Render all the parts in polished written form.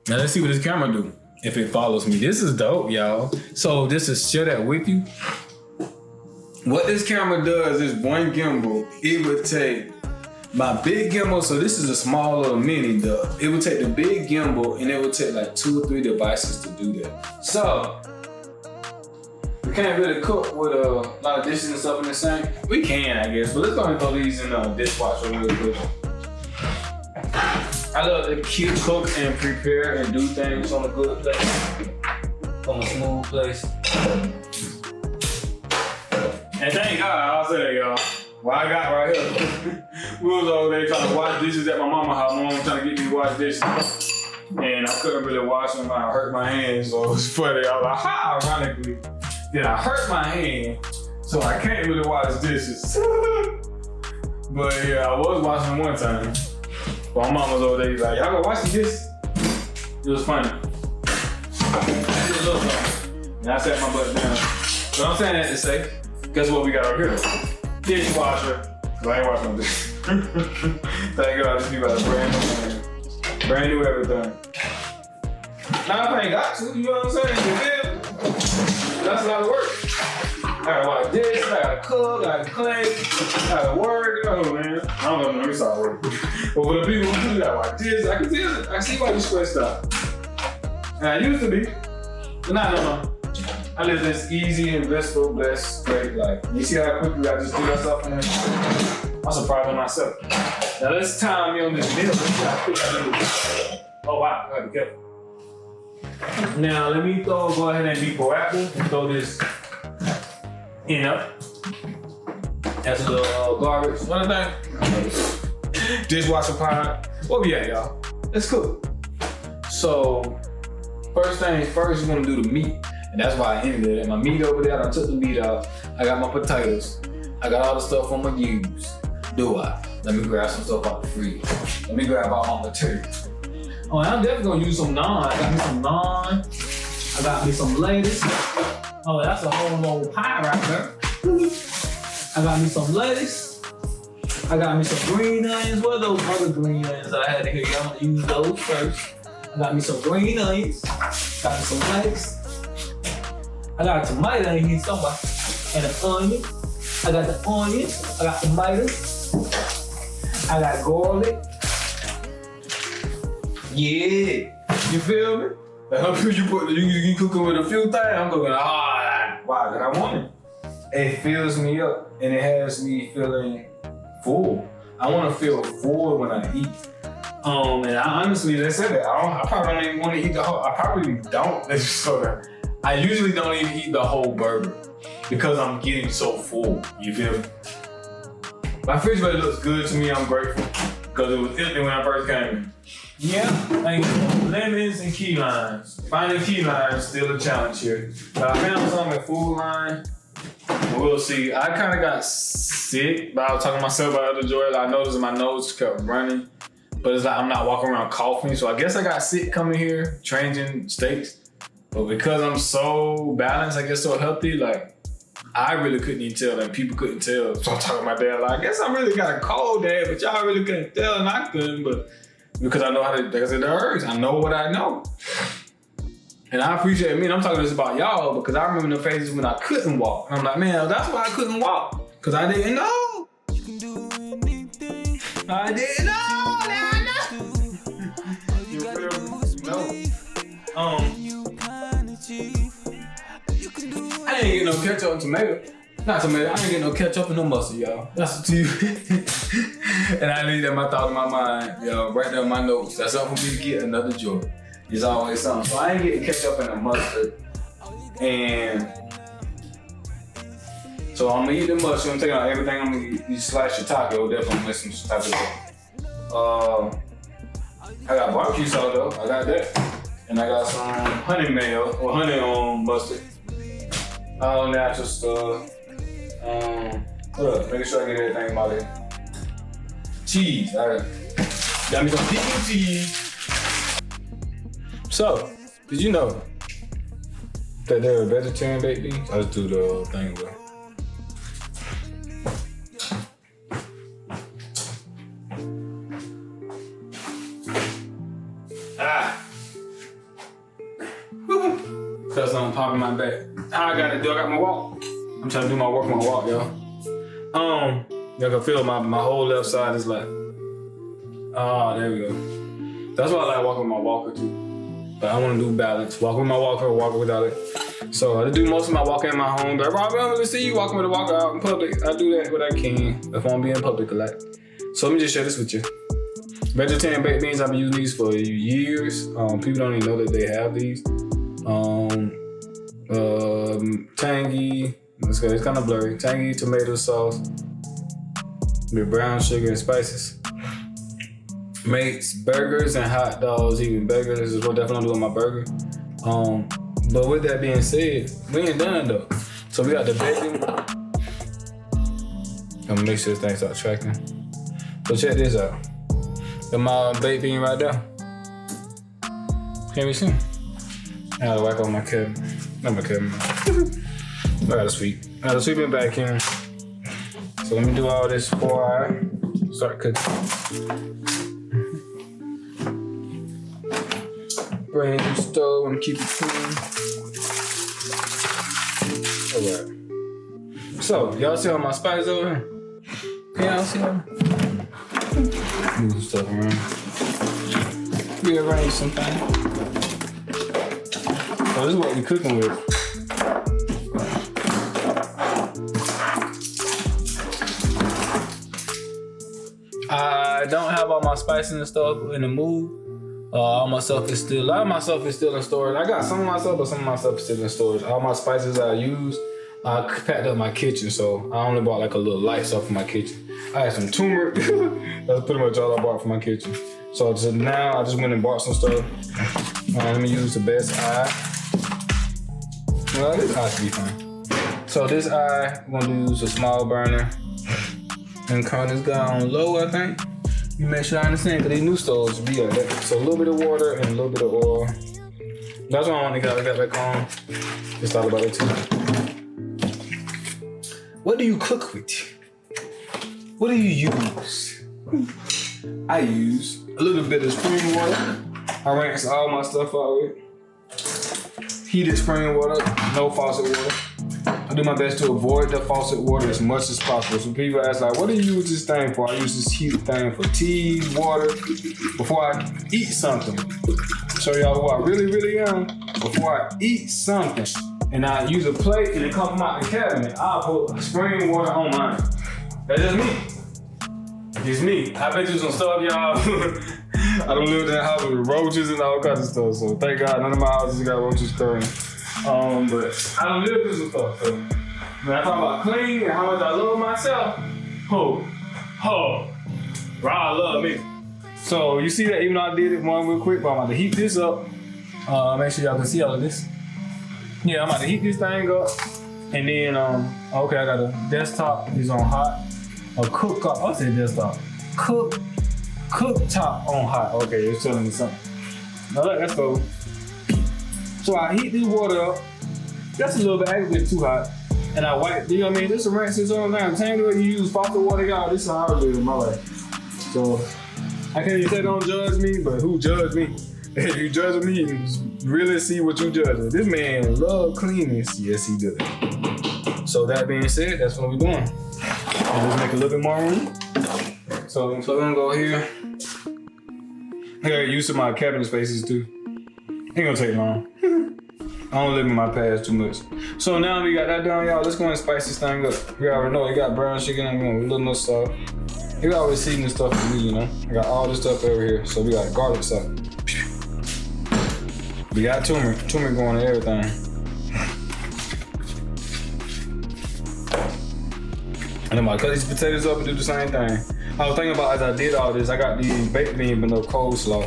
Now let's see what this camera do if it follows me. This is dope, y'all. So just to share that with you, what this camera does is one gimbal, it would take my big gimbal, so this is a small little mini dub. It would take the big gimbal and it would take like 2 or 3 devices to do that. So, we can't really cook with a lot of dishes and stuff in the sink. We can, I guess, but let's go and throw these in the dishwasher real quick. I love to cook and prepare and do things on a good place, on a smooth place. And thank God, I'll say that, y'all. What I got right here, we was over there trying to wash dishes at my mama's house. Mom was trying to get me to wash dishes. And I couldn't really wash them. I hurt my hands, so it was funny. I was like, how ironically did I hurt my hand, so I can't really wash dishes. But yeah, I was washing them one time. But my mom was over there, like, y'all go wash the dishes? It was funny. I did a little something. And I sat my butt down. But I'm saying that to say, guess what we got over here? Dishwasher. Cause I ain't washing no dishes. Thank God, these people got a brand new thing. Brand new everything. Now I ain't got to, you know what I'm saying? You feel? That's a lot of work. I gotta wash dishes, I gotta cook, I gotta clean, I gotta work. Oh man, I don't know, let me start working. But for the people who do that, wash dishes, I can tell it. I see why you stressed out. And I used to be, but not no more. I live this easy and blissful, blessed, great life. You see how quickly I just do that stuff in there? I'm surprised with myself. Now let's time me on this meal. Let's see how quick I do this. Oh wow, I gotta be careful. Now let me go ahead and be proactive and throw this in up. That's a little garbage. What is that? Dishwasher pot. Where we at, y'all? Let's cook. So first things first, you wanna do the meat. And that's why I ended it. My meat over there, I took the meat out. I got my potatoes. I got all the stuff I'm gonna use. Do I? Let me grab some stuff out the freezer. Let me grab all my materials. Oh, and I'm definitely gonna use some naan. I got me some naan. I got me some lettuce. Oh, that's a whole little pie right there. I got me some lettuce. I got me some green onions. What are those other green onions I had here? I'm gonna use those first. I got me some green onions. Got me some lettuce. I got a tomato in here somewhere, and an onion. I got the onions, I got tomatoes, I got garlic. Yeah, you feel me? You cooking with a few things, I'm cooking, why? Because I want it. It fills me up, and it has me feeling full. I want to feel full when I eat. And I honestly, let's say that, I probably don't even want to eat the whole, I probably don't, let's just go there. I usually don't even eat the whole burger because I'm getting so full, you feel me? My refrigerator looks good to me, I'm grateful because it was empty when I first came in. Yeah, thank you. Lemons and key limes. Finding key limes still a challenge here. But I found some at Food Line. We'll see. I kind of got sick, but I was talking to myself about the other joy. I noticed my nose kept running, but it's like I'm not walking around coughing. So I guess I got sick coming here, changing states. But because I'm so balanced, I guess so healthy, like I really couldn't even tell, and people couldn't tell. So I'm talking to my dad, like, I guess I really got a cold, Dad, but y'all really couldn't tell, and I couldn't, but because I know how to, like I said, the herbs, I know what I know. And I appreciate me, and I'm talking this about y'all, because I remember the phases when I couldn't walk. And I'm like, man, that's why I couldn't walk, because I didn't know. You can do anything. I didn't know, You feel me? No. I ain't getting no ketchup and tomato. Not tomato, I ain't getting no ketchup and no mustard, y'all. That's to you. And I leave that my thought in my mind, y'all, right there in my notes. That's something for me to get another joy. It's always something. So I ain't getting ketchup and a mustard. And so I'm gonna eat the mustard. I'm taking out everything. I'm gonna eat. You slice your taco, definitely miss some taco. I got barbecue sauce though. I got that. And I got some honey mayo or honey mustard. All natural stuff. What else? Making sure I get everything out of here. Cheese. All right. Got me some pecan cheese. So, did you know that they're vegetarian baked beans? I just do the thing with. felt something pop in my back. How I got my walk. I'm trying to do my walk, y'all. Y'all can feel my whole left side is like, there we go. That's why I like walking with my walker too. But I want to do balance. Walk with my walker, walk without it. So I do most of my walking in my home. But Rob, I'm gonna see you walking with a walker out in public. I do that when I can, if I want to be in public a lot. So let me just share this with you. Vegetarian baked beans, I've been using these for years. People don't even know that they have these. Tangy, it's kind of blurry. Tangy tomato sauce with brown sugar and spices. Makes burgers and hot dogs even better. This is what definitely I'm doing my burger. But with that being said, we ain't done though. So we got the bacon. I'm gonna make sure this thing start tracking. So check this out. Got my baked bean right there. Can't be seen. I gotta whack on my cabinet. Not my cabinet. I got a sweep. I got a sweeping back in. So let me do all this before I start cooking. Brand new stove and keep it clean. Alright. So, y'all see all my spices over here? Can y'all see them? Move some stuff around. Rearrange some things. So this is what we cooking with. I don't have all my spices and stuff in the move. All my stuff is still, a lot of my stuff is still in storage. I got some of my stuff, but some of my stuff is still in storage. All my spices I use, I packed up my kitchen, so I only bought like a little light stuff for my kitchen. I had some turmeric. That's pretty much all I bought for my kitchen. So now I just went and bought some stuff. Let me use the best eye. Well, this eye should be fine. So this eye, I'm gonna use a small burner and turn this guy on low, I think. You make sure I understand, because these new stoves be like that. So a little bit of water and a little bit of oil. That's why I want to get back on. Just thought about it too. What do you cook with? What do you use? I use a little bit of spring water. I rinse all my stuff out with. Heated spring water, no faucet water. I do my best to avoid the faucet water as much as possible. So people ask like, what do you use this thing for? I use this heated thing for tea, water, before I eat something. Show y'all who I really am. Before I eat something, and I use a plate and it comes from out the cabinet, I'll put spring water on mine. That's just me. It's me. I bet you some stuff, y'all. I don't live in that house with roaches and all kinds of stuff. So thank God none of my houses got roaches currently. But I don't live with some stuff. So when I talk about clean and how much I love myself, Rod love me. So you see that even though I did it one real quick, but I'm about to heat this up. Make sure y'all can see all of this. Yeah, I'm about to heat this thing up. And then, okay, I got a desktop, it's on hot. A cooktop, I said desktop. Cooktop on hot. Okay, it's telling me something. Now let's go. So I heat this water up. That's a little bit, I get too hot. And I wipe, you know what I mean? This is rinse this all the time. Same way you use faucet water, y'all. This is how I live in my life. So I can't even say don't judge me, but who judge me? If you judge me, really see what you judge me. This man love cleanness. Yes, he does. So that being said, that's what we're doing. And let's make a little bit more room. So I'm gonna go here. I got used to my cabinet spaces too. Ain't gonna take long. I don't live in my past too much. So now we got that done, y'all. Let's go and spice this thing up. You already know it got brown chicken and a little more salt. You got always seasoning stuff for me, you know. I got all this stuff over here. So we got garlic salt. We got turmeric going to everything. And I'm about to cut these potatoes up and do the same thing. I was thinking about as I did all this, I got these baked beans but no coleslaw.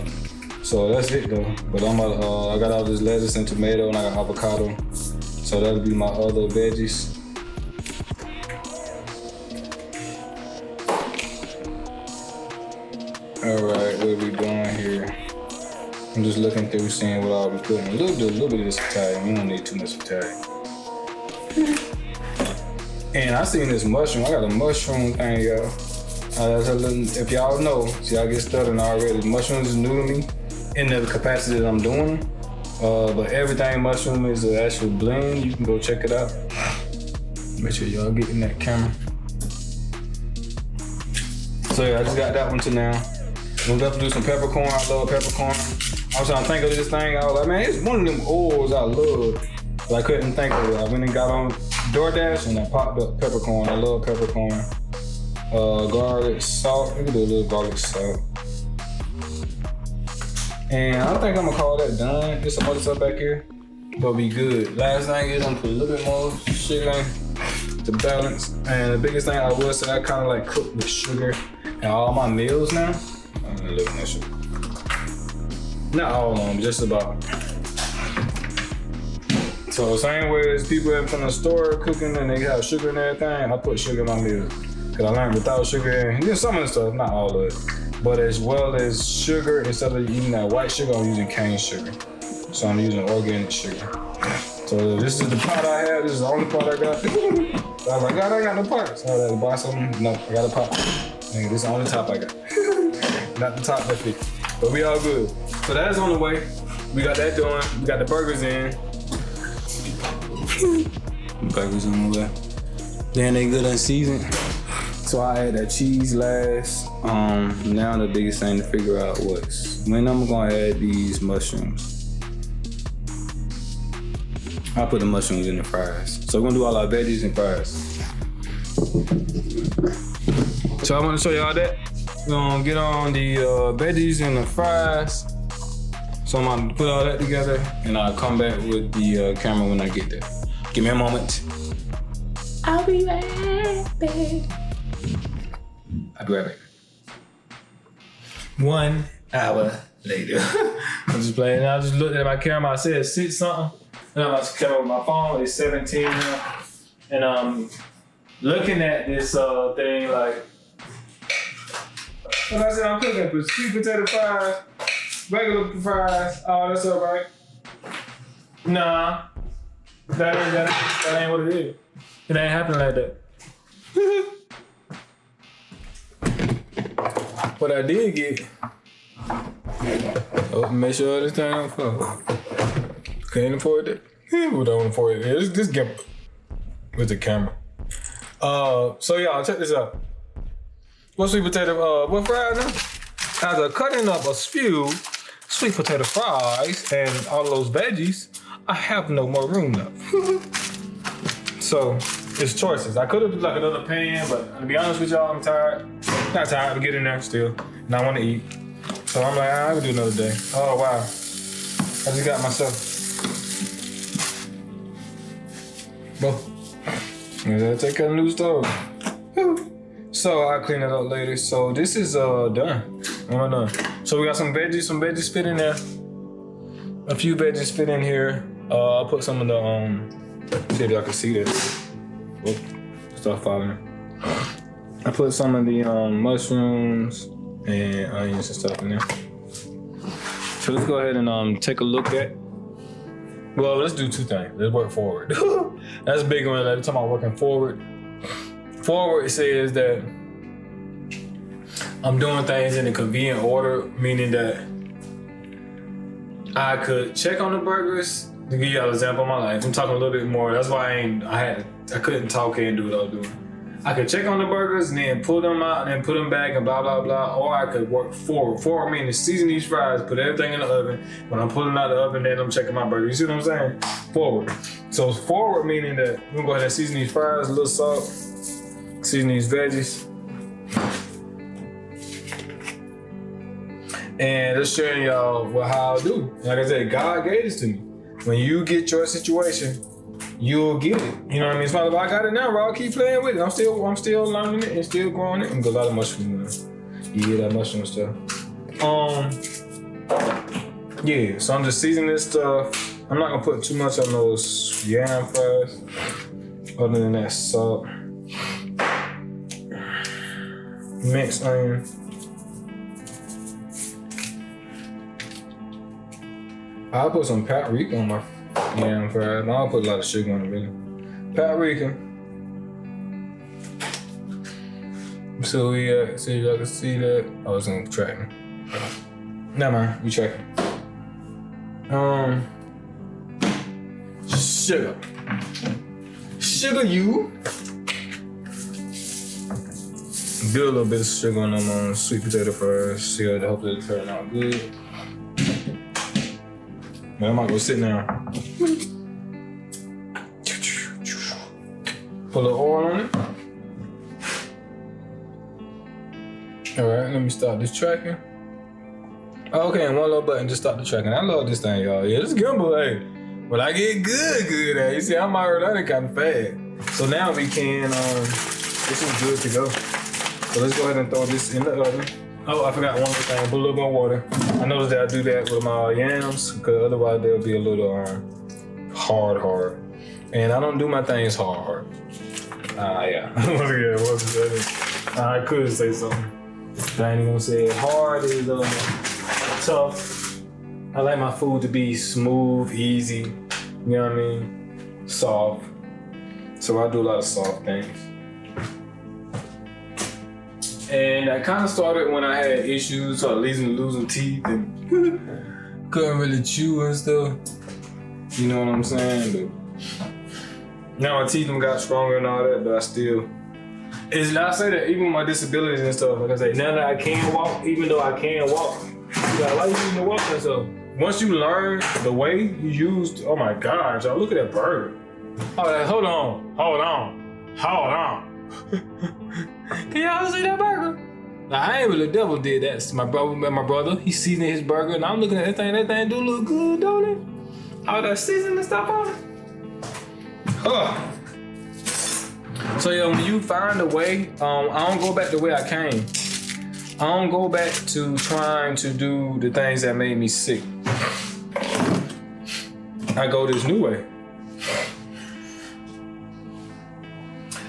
So that's it though. But I'm about, I got all this lettuce and tomato and I got avocado. So that'll be my other veggies. Alright, what are we doing here? I'm just looking through seeing what I'll be putting. A little bit of this Italian. We don't need too much Italian. And I seen this mushroom. I got a mushroom thing, y'all. If y'all know, see, I get stuttering already. Mushrooms is new to me in the capacity that I'm doing them. But everything mushroom is an actual blend. You can go check it out. Make sure y'all get in that camera. So yeah, I just got that one to now. We'll definitely do some peppercorn. I love peppercorn. I was trying to think of this thing. I was like, man, it's one of them oils I love. But I couldn't think of it. I went and got on DoorDash and I popped up peppercorn. I love peppercorn. Garlic salt. We can do a little garlic salt. And I think I'm gonna call that done. There's some other stuff back here. But be good. Last thing is I'm gonna put a little bit more sugar in to balance. And the biggest thing I will say, I kind of like cook with sugar in all my meals now. I'm gonna live in that sugar. Not all of them, just about. So same way as people in from the store cooking and they have sugar and everything, I put sugar in my meals. Cause I learned without sugar, and some of the stuff, not all of it. But as well as sugar, instead of eating that white sugar, I'm using cane sugar. So I'm using organic sugar. So this is the pot I have. This is the only pot I got. So I was like, God, I ain't got no pots. So I had to buy something. No, I got a pot. Nigga, this is the only top I got. Not the top that fit. But we all good. So that's on the way. We got that done. We got the burgers in. Burgers on the way. Then they good and seasoned. So I add that cheese last. Now the biggest thing to figure out was when I'm gonna add these mushrooms. I'll put the mushrooms in the fries. So we're gonna do all our veggies and fries. So I wanna show y'all that. We're gonna get on the veggies and the fries. So I'm gonna put all that together and I'll come back with the camera when I get there. Give me a moment. I'll be right back. I'll be right back. 1 hour later. I'm just playing. I just looked at my camera. I said 6 something. And I was camera with my phone. It's 17 now. And I'm looking at this thing like. When I said I'm cooking for sweet potato fries, regular fries, all that stuff, right? Nah, that ain't what it is. It ain't happening like that. What I did get, make sure this thing don't fall. Can't afford it. Who don't afford it? This get with the camera. So y'all, check this out. What sweet potato, what fries now? As a cutting up a few sweet potato fries and all those veggies, I have no more room left. So it's choices. I could have done like another pan, but to be honest with y'all, I'm tired. Not tired, I'm getting there still. And I want to eat. So I'm like, I can do another day. Oh wow. I just got myself. Well, I gotta take out a new stove. So I'll clean it up later. So this is done. I'm done. So we got some veggies fit in there. A few veggies fit in here. I'll put some of the see if y'all can see this. Whoop, start falling. I put some of the mushrooms and onions and stuff in there. So let's go ahead and take a look at. Well, let's do 2 things. Let's work forward. That's a big one. Like, talking about working forward. Forward says that I'm doing things in a convenient order, meaning that I could check on the burgers. To give y'all an example of my life, I'm talking a little bit more. That's why I couldn't talk and do what I was doing. I could check on the burgers and then pull them out and then put them back and blah, blah, blah. Or I could work forward. Forward meaning season these fries, put everything in the oven. When I'm pulling out the oven, then I'm checking my burger. You see what I'm saying? Forward. So forward meaning that we're gonna go ahead and season these fries, a little salt, season these veggies. And just showing y'all how I do. Like I said, God gave this to me. When you get your situation, you'll get it. You know what I mean? It's not like I got it now, bro. I'll keep playing with it. I'm still learning it and still growing it. And got a lot of mushrooms. You hear that mushroom stuff. Yeah, so I'm just seasoning this stuff. I'm not gonna put too much on those yam fries. Other than that salt. Minced onion. I'll put some paprika on my yam fries. I'll put a lot of sugar on it, really. Paprika. So we see if y'all can see that. I was gonna track me. Never mind, we tracking. sugar. Sugar you. Do a little bit of sugar on them sweet potato fries. See how hopefully it'll turn out good. Man, I might go sit down. Put a little oil on it. Alright, let me start this tracking. Okay, and one little button to start the tracking. I love this thing, y'all. Yeah, this gimbal, hey. When I get good at it. You see, I'm already learning kind of fast. So now we can, this is good to go. So let's go ahead and throw this in the oven. Oh, I forgot one more thing, put a little bit of water. I noticed that I do that with my yams, because otherwise they'll be a little hard. And I don't do my things hard. Yeah. I could say something. I ain't gonna say it. Hard is tough. I like my food to be smooth, easy, you know what I mean? Soft. So I do a lot of soft things. And I kind of started when I had issues, so losing teeth and couldn't really chew and stuff. You know what I'm saying? But now my teeth got stronger and all that, but I still. I say that even with my disabilities and stuff, like I say, now that I can walk, even though I can walk, you gotta like using the walk and stuff. Once you learn the way you used, oh my God, y'all, look at that burger. Oh, hold on. Can y'all see that burger? Now, I ain't really double did that. So my brother, he's seasoning his burger, and I'm looking at that thing do look good, don't it? All that seasoning stuff on it. So yeah, when you find a way, I don't go back the way I came. I don't go back to trying to do the things that made me sick. I go this new way.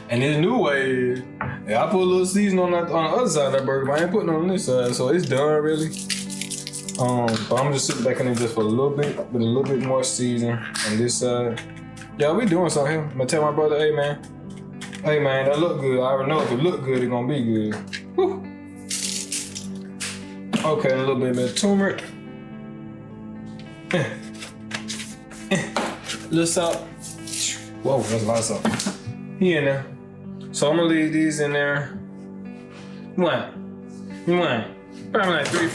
And this new way is, I put a little seasoning on the other side of that burger, but I ain't putting it on this side, so it's done really. But I'm just sitting back in there just for a little bit, with a little bit more seasoning on this side. Yeah, we doing something here. I'm gonna tell my brother, hey man, that look good. I already know if it look good, it's gonna be good. Woo. Okay, a little bit of turmeric. Little salt. Whoa, that's a lot of salt. He in there. So I'm gonna leave these in there. Probably like three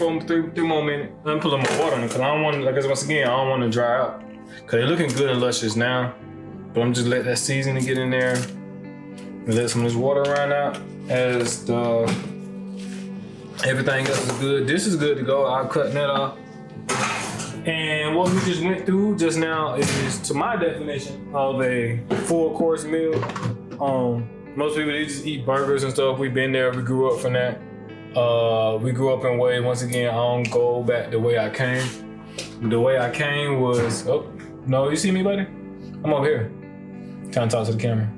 more minutes. I'm gonna put a little more water on it because I don't want, once again, I don't want to dry out. Cause they're looking good and luscious now. But I'm just let that seasoning get in there and let some of this water run out as everything else is good. This is good to go. I'll cut that off. And what we just went through just now is, to my definition of a full course meal. Most people, they just eat burgers and stuff. We've been there, we grew up from that. We grew up in ways, once again, I don't go back the way I came. The way I came was, oh, no, you see me, buddy? I'm over here, trying to talk to the camera.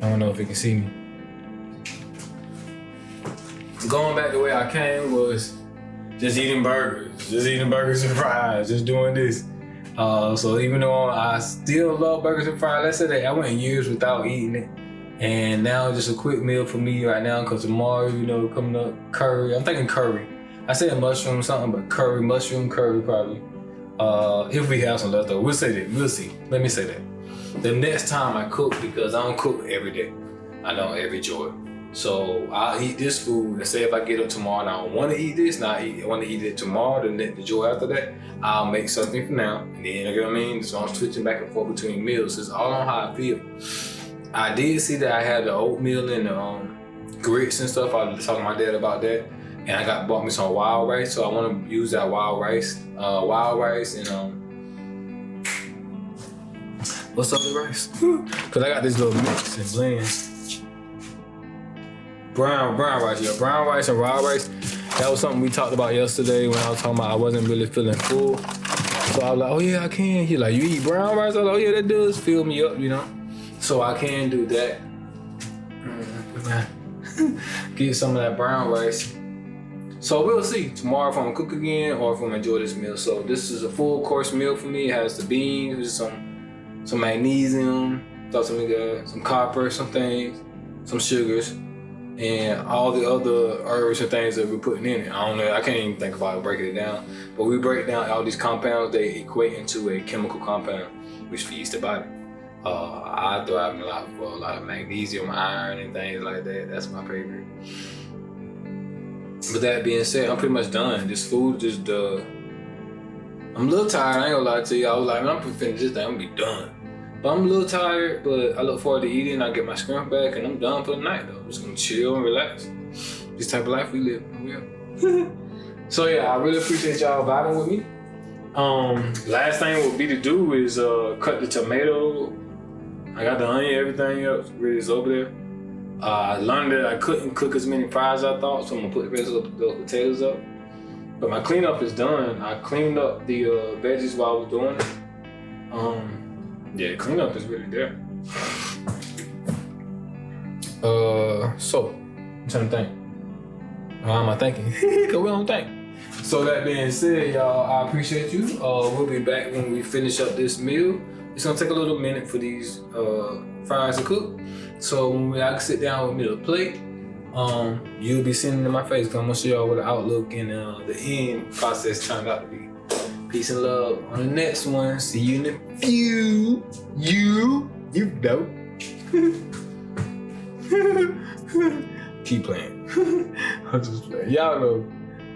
I don't know if you can see me. Going back the way I came was just eating burgers and fries, just doing this. So even though I still love burgers and fries, let's say that I went years without eating it. And now it's just a quick meal for me right now, because tomorrow, coming up, curry. I'm thinking curry. I said mushroom something, but curry, mushroom curry probably. If we have some leftover, we'll say that, we'll see. Let me say that. The next time I cook, because I don't cook every day. I don't every joy. So I'll eat this food, and say if I get up tomorrow and I don't want to eat this, I want to eat it tomorrow, the joy after that, I'll make something for now. And then, you know what I mean? So I'm switching back and forth between meals. It's all on how I feel. I did see that I had the oatmeal and the grits and stuff. I was talking to my dad about that. And I bought me some wild rice, so I want to use that wild rice and what's up with rice? Cause I got this little mix and blend. Brown rice, yeah. Brown rice and wild rice. That was something we talked about yesterday when I was talking about I wasn't really feeling full. So I was like, oh yeah, I can. He's like, you eat brown rice? I was like, oh yeah, that does fill me up, So I can do that. Get some of that brown rice. So we'll see tomorrow if I'm gonna cook again or if I'm gonna enjoy this meal. So this is a full course meal for me. It has the beans, some magnesium, thought some copper, some things, some sugars. and all the other herbs and things that we're putting in it. I don't know, I can't even think about breaking it down. But we break down all these compounds, they equate into a chemical compound, which feeds the body. I thrive in a lot of magnesium, iron, and things like that. That's my favorite. But that being said, I'm pretty much done. This food just I'm a little tired, I ain't gonna lie to you. I was like, man, I'm gonna finish this thing, I'm gonna be done. But I'm a little tired, but I look forward to eating. I get my strength back, and I'm done for the night though. I'm just gonna chill and relax. This type of life we live. So yeah, I really appreciate y'all vibing with me. Last thing would be to do is cut the tomato. I got the onion, everything else really is over there. I learned that I couldn't cook as many fries as I thought, so I'm gonna put the rest of the potatoes up. But my cleanup is done. I cleaned up the veggies while I was doing it. Yeah, cleanup is really there. So I'm trying to think. How am I thinking? Cause we don't think. So that being said, y'all, I appreciate you. We'll be back when we finish up this meal. It's gonna take a little minute for these fries to cook. So when I sit down with me to plate, you'll be seeing it in my face. Cause I'm gonna show y'all what the outlook and the end process turned out to be. Peace and love. On the next one, see you in a few. You dope. Keep playing. I'm just playing. Y'all know.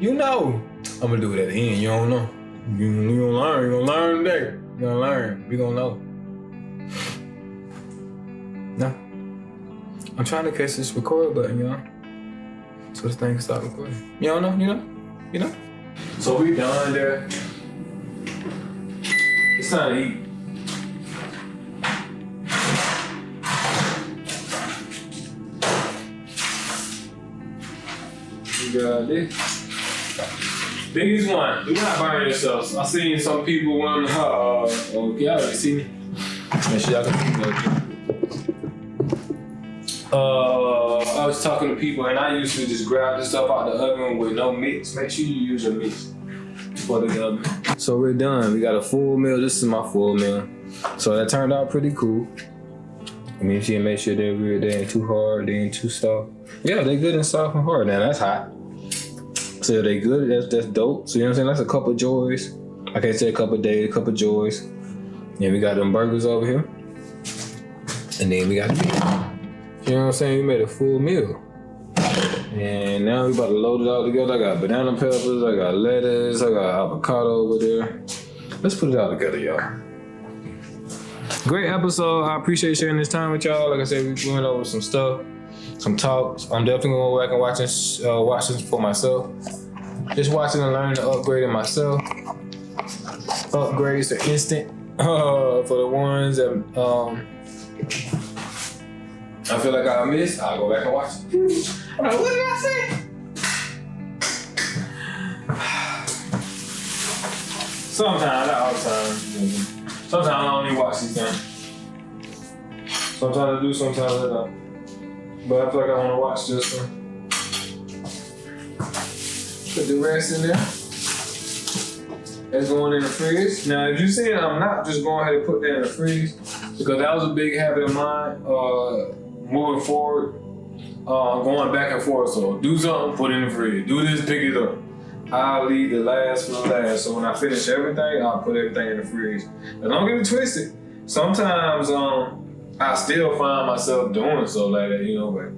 You know. I'm gonna do it at the end. You don't know. You gonna learn. You gonna learn today. You gonna learn. We gonna know. No. I'm trying to catch this record button, y'all. So this thing can stop recording. You don't know? You know? So we done there. It's time to eat. You got this. Biggest one, do not burn yourselves. I seen some people want y'all already see me. Make sure y'all can see me. I was talking to people and I usually just grab this stuff out the oven with no mix. Make sure you use your mix for the oven. So we're done. We got a full meal. This is my full meal. So that turned out pretty cool. I mean, you make sure they ain't too hard, they ain't too soft. Yeah, they good and soft and hard. Now that's hot. So if they good, that's dope. So you know what I'm saying? That's a couple of joys. I can't say a couple of days, a couple of joys. And we got them burgers over here. And then we got the meat. You know what I'm saying? We made a full meal. And now we about to load it all together. I got banana peppers, I got lettuce, I got avocado over there. Let's put it all together, y'all. Great episode. I appreciate sharing this time with y'all. Like I said, we went over some stuff, some talks. I'm definitely gonna go back and watch this for myself. Just watching and learning to upgrade it myself. Upgrades are instant for the ones that I feel like I missed. I'll go back and watch it. I'm like, what did I say? Sometimes, not all the time. Sometimes I don't even watch these things. Sometimes I do, sometimes I don't. But I feel like I want to watch this one. Put the rest in there. That's going in the fridge. Now, if you see it, I'm not just going ahead and put that in the fridge because that was a big habit of mine moving forward, going back and forth. So do something, put it in the fridge. Do this, pick it up. I'll leave the last for the last. So when I finish everything, I'll put everything in the fridge. But don't get it twisted. Sometimes I still find myself doing so like that, you know, but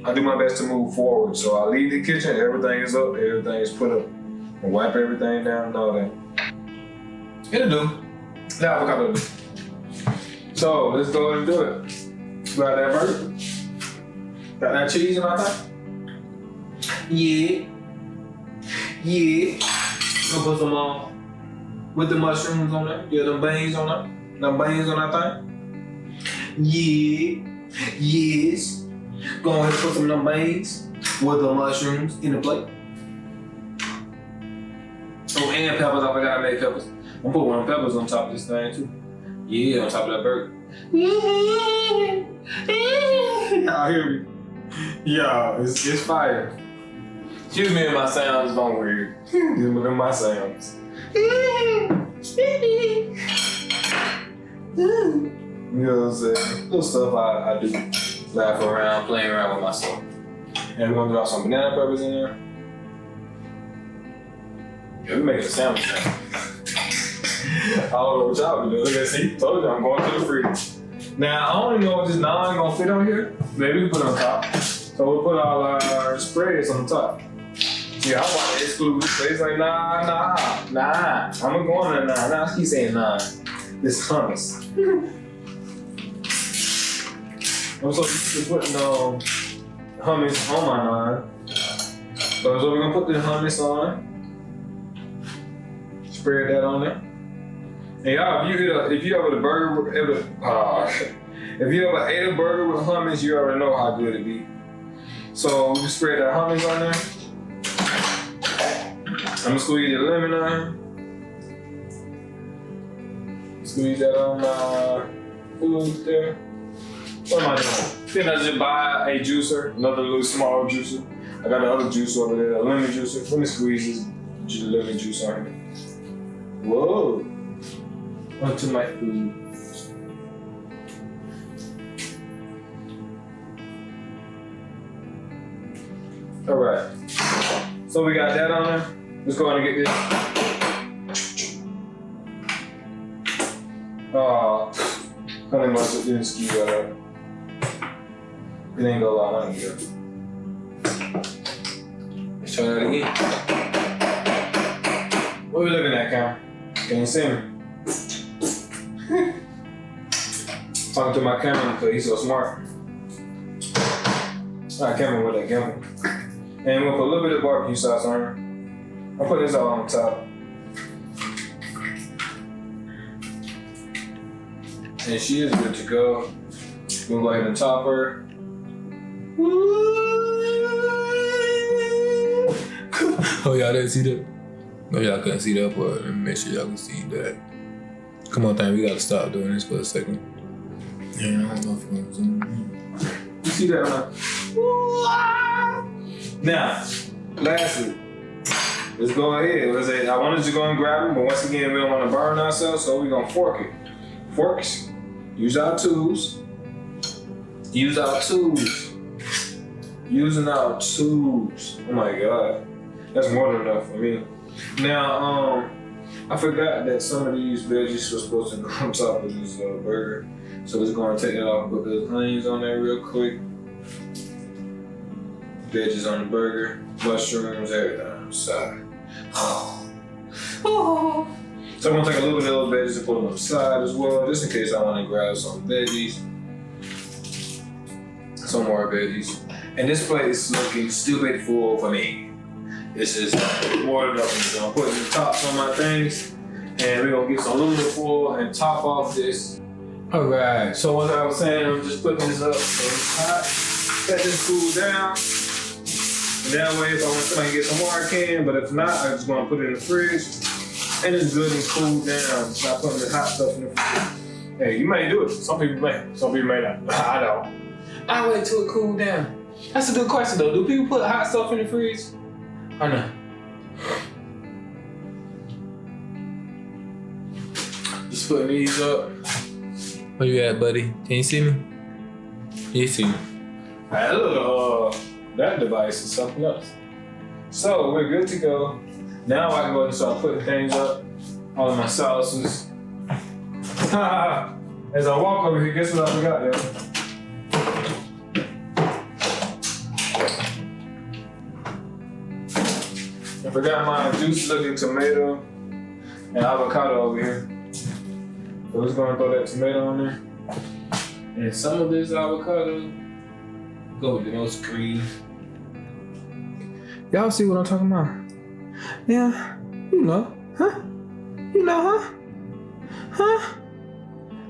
I do my best to move forward. So I leave the kitchen, everything is up, everything is put up. And wipe everything down and all that. It'll do. The avocado do. So let's go ahead and do it. Got that burger? Got that cheese in my thing? Yeah. Gonna put some with the mushrooms on there. Yeah, them beans on there. Them beans on that thing. Yeah. Yes. Go ahead and put some of them beans with the mushrooms in the plate. Oh, and peppers. I forgot I made peppers. I'm gonna put one of the peppers on top of this thing too. Yeah, on top of that burger. Y'all hear me? Y'all, it's fire. Excuse me if my sounds don't weird. These are my sounds. You know what I'm saying? Little stuff I do. Laugh around, playing around with myself. And we're gonna drop some banana peppers in there. Yeah, we making a sandwich now. I don't know what y'all be doing. Look at see, told you I'm going to the fridge. Now I don't even know if this naan gonna fit on here. Maybe we can put it on top. So we'll put all our spreads on top. Yeah, I want to exclude this place. Like nah. I'm gonna go on there nah. Nah, I keep saying nah. This hummus. I'm so used to putting hummus on my naan. So we're gonna put the hummus on. Spread that on there. And y'all, if you ever ate a burger with hummus, you already know how good it be. So we can spread that hummus on there. I'm gonna squeeze the lemon on. Squeeze that on my food there. What am I doing? Then I just buy a juicer, another little small juicer. I got the other juice over there, a lemon juicer. Let me squeeze this lemon juice on here. Whoa. Onto my food. All right. So we got that on there. Let's go ahead and get this. Oh, honey mustard didn't ski that up. It ain't gonna lie, I ain't good. Let's try that again. What are we looking at, Cam? Can you see me? Talking to my camera because he's so smart. Alright, camera with that camera. And we'll put a little bit of barbecue sauce on her. I'll put this all on top. And she is good to go. We'll go ahead and top her. Oh, y'all didn't see that? No, y'all couldn't see that, but let me make sure y'all can see that. Come on, thing, we gotta stop doing this for a second. Yeah, I don't know if you're gonna zoom in. You see that or not? Now, lastly, let's go ahead. I wanted to go and grab them, but once again, we don't want to burn ourselves, so we're gonna fork it. Forks, use our tools. Use our tools. Using our tools. Oh my God, that's more than enough for me. Now, I forgot that some of these veggies were supposed to go on top of this burger. So let's go and take it off and put those onions on there real quick. Veggies on the burger, mushrooms, everything on the side. Oh. So I'm gonna take a little bit of those veggies and put them on the side as well, just in case I want to grab some veggies. Some more veggies. And this plate is looking stupid full for me. This is more than enough. I'm putting the tops on my things, and we're gonna get some aluminum foil and top off this. All right, so what I was saying, I'm just putting this up so it's hot. Let this cool down. And that way, if I want to get some more, I can, but if not, I'm just gonna put it in the fridge. And it's good and cool down. Not putting the hot stuff in the fridge. Hey, you may do it. Some people may. Some people may not. I don't. I wait till it cool down. That's a good question though. Do people put hot stuff in the fridge? Or not? Just putting these up. Where you at, buddy? Can you see me? You see me. That device is something else. So we're good to go. Now I can go ahead and start putting things up. All of my sauces. As I walk over here, guess what I forgot there? I forgot my juice looking tomato and avocado over here. So let's go and throw that tomato on there. And some of this avocado go with the most cream. Y'all see what I'm talking about? Yeah, you know, huh? You know, huh? Huh?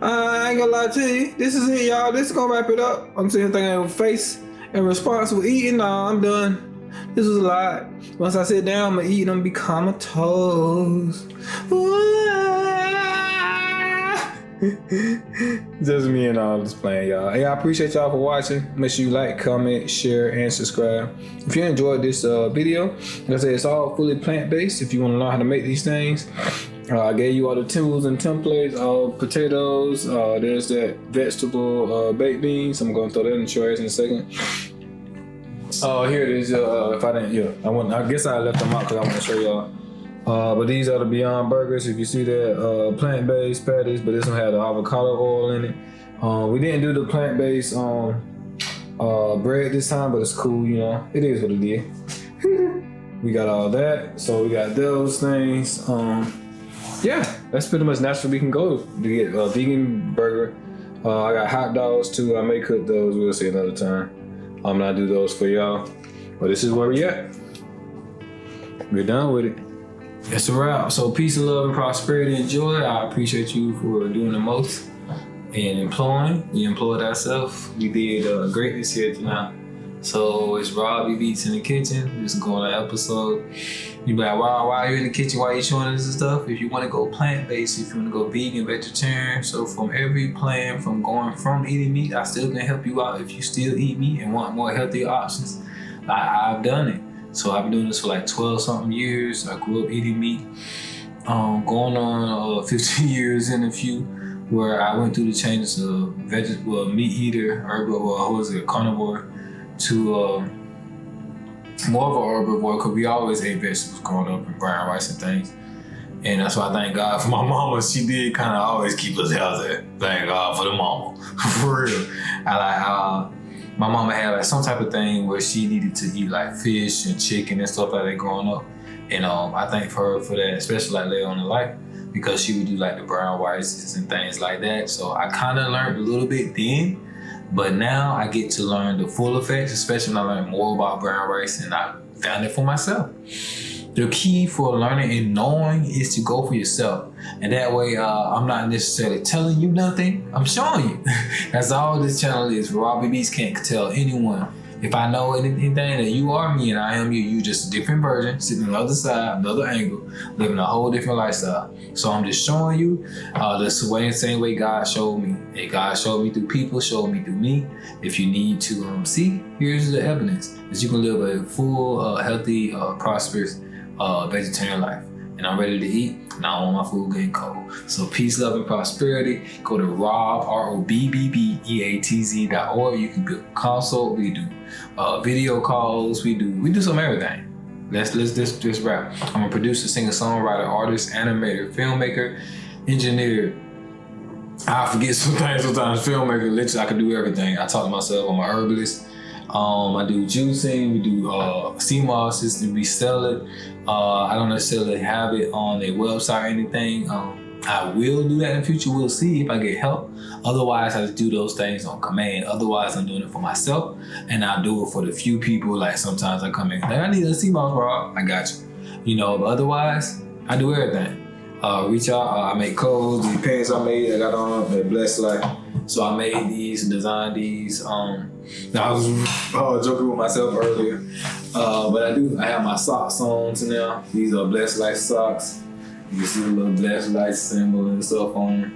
I ain't gonna lie to you. This is it, y'all. This is gonna wrap it up. I'm sitting thinking face and responsible eating. Nah, I'm done. This was a lot. Once I sit down, I'm gonna eat. I'm gonna be comatose. Just me and all this playing, y'all. Hey, I appreciate y'all for watching. Make sure you like, comment, share, and subscribe. If you enjoyed this video, like I said, it's all fully plant-based. If you want to learn how to make these things, I gave you all the tools and templates. Potatoes. There's that vegetable baked beans. I'm gonna throw that in the trash in a second. Here it is. If I didn't, I guess I left them out because I want to show y'all. But these are the Beyond Burgers. If you see that, plant-based patties, but this one had the avocado oil in it. We didn't do the plant-based bread this time, but it's cool, you know. It is what it is. We got all that, so we got those things. Yeah, that's pretty much natural. We can go to get a vegan burger. I got hot dogs too. I may cook those. We'll see another time. I'm not do those for y'all, but this is where we at. We're done with it. It's a wrap. So peace and love and prosperity and joy. I appreciate you for doing the most and employing. We employed ourselves. We did greatness here tonight. So it's Rob, B Beatz in the kitchen. Just going on an episode. You be like, why are you in the kitchen? Why are you showing us this stuff? If you want to go plant-based, if you want to go vegan, vegetarian. So from every plan, from going from eating meat, I still can help you out if you still eat meat and want more healthy options. I've done it. So I've been doing this for like 12 something years. I grew up eating meat. Going on 15 years in a few, where I went through the changes of meat eater, carnivore, to more of an herbivore, because we always ate vegetables growing up and brown rice and things. And that's why I thank God for my mama. She did kind of always keep us healthy. Thank God for the mama. For real. My mama had like some type of thing where she needed to eat like fish and chicken and stuff like that growing up. And I thank her for that, especially like later on in life, because she would do like the brown rices and things like that. So I kind of learned a little bit then. But now I get to learn the full effects, especially when I learn more about brown rice and I found it for myself. The key for learning and knowing is to go for yourself. And that way, I'm not necessarily telling you nothing, I'm showing you. That's all this channel is. Robbie Beats can't tell anyone. If I know anything that you are me and I am you, you just a different version, sitting on the other side, another angle, living a whole different lifestyle. So I'm just showing you the same way God showed me. And God showed me through people, showed me through me. If you need to see, here's the evidence that you can live a full, healthy, prosperous vegetarian life. And I'm ready to eat, and I don't want my food getting cold. So peace, love, and prosperity. Go to ROBBBEATZ.org. You can book a consult. We do video calls. We do some everything. Let's just rap. I'm a producer, singer, songwriter, artist, animator, filmmaker, engineer. I forget some things sometimes. Filmmaker, literally, I can do everything. I talk to myself. I'm a herbalist. I do juicing, we do sea moss system, we sell it. I don't necessarily have it on a website or anything. I will do that in the future. We'll see if I get help. Otherwise, I just do those things on command. Otherwise, I'm doing it for myself, and I do it for the few people. Like sometimes I come in, like, I need a sea moss, bro. I got you. You know, but otherwise, I do everything. Reach out. I make clothes. These pants I made, I got on. They're blessed life. So I made these and designed these. I was joking with myself earlier, but I have my socks on now. These are Blessed Life socks. You can see the little Blessed Life symbol and stuff on them.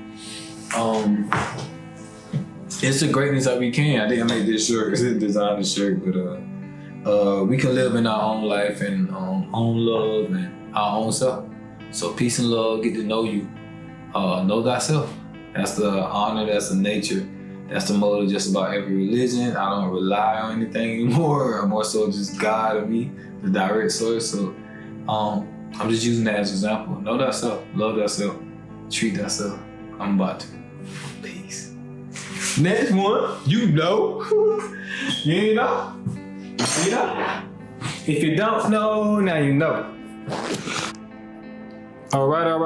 It's the greatness that we can. I didn't make this shirt because it's designed the shirt, but we can live in our own life and own love and our own self. So peace and love, get to know you. Know thyself. That's the honor, that's the nature. That's the mode of just about every religion. I don't rely on anything anymore. I'm more so just God and me, the direct source. So I'm just using that as an example. Know thyself, love thyself, treat thyself. I'm about to. Peace. Next one, you know. You ain't know. You know. If you don't know, now you know. All right. I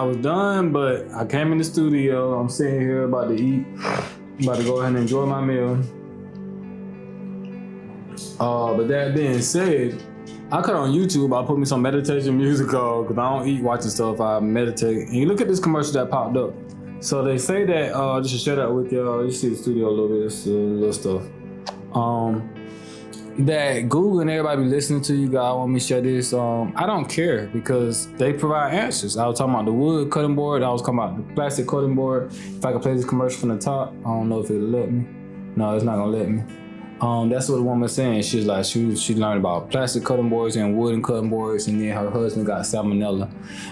was done, but I came in the studio. I'm sitting here about to eat. I'm about to go ahead and enjoy my meal. But that being said, I cut on YouTube. I put me some meditation music on because I don't eat watching stuff. I meditate. And you look at this commercial that popped up. So they say that, just to share that with y'all, you see the studio a little bit, it's little stuff. That Google and everybody be listening to you guys want me to share this. I don't care because they provide answers. I was talking about the wood cutting board. I was talking about the plastic cutting board. If I could play this commercial from the top, I don't know if it'll let me. No, it's not gonna let me. That's what the woman was saying. She's like, she learned about plastic cutting boards and wooden cutting boards, and then her husband got salmonella,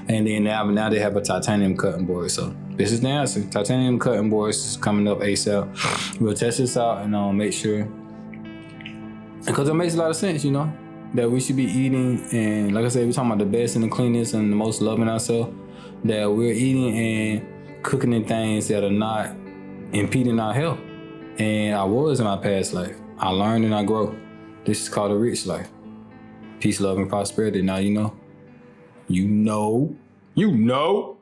and then now they have a titanium cutting board. So this is the answer. Titanium cutting boards is coming up ASAP. We'll test this out and make sure Because it makes a lot of sense, you know, that we should be eating, and like I said, we're talking about the best and the cleanest and the most loving ourselves, that we're eating and cooking in things that are not impeding our health. And I was in my past life. I learned and I grow. This is called a rich life. Peace, love, and prosperity. Now you know. You know.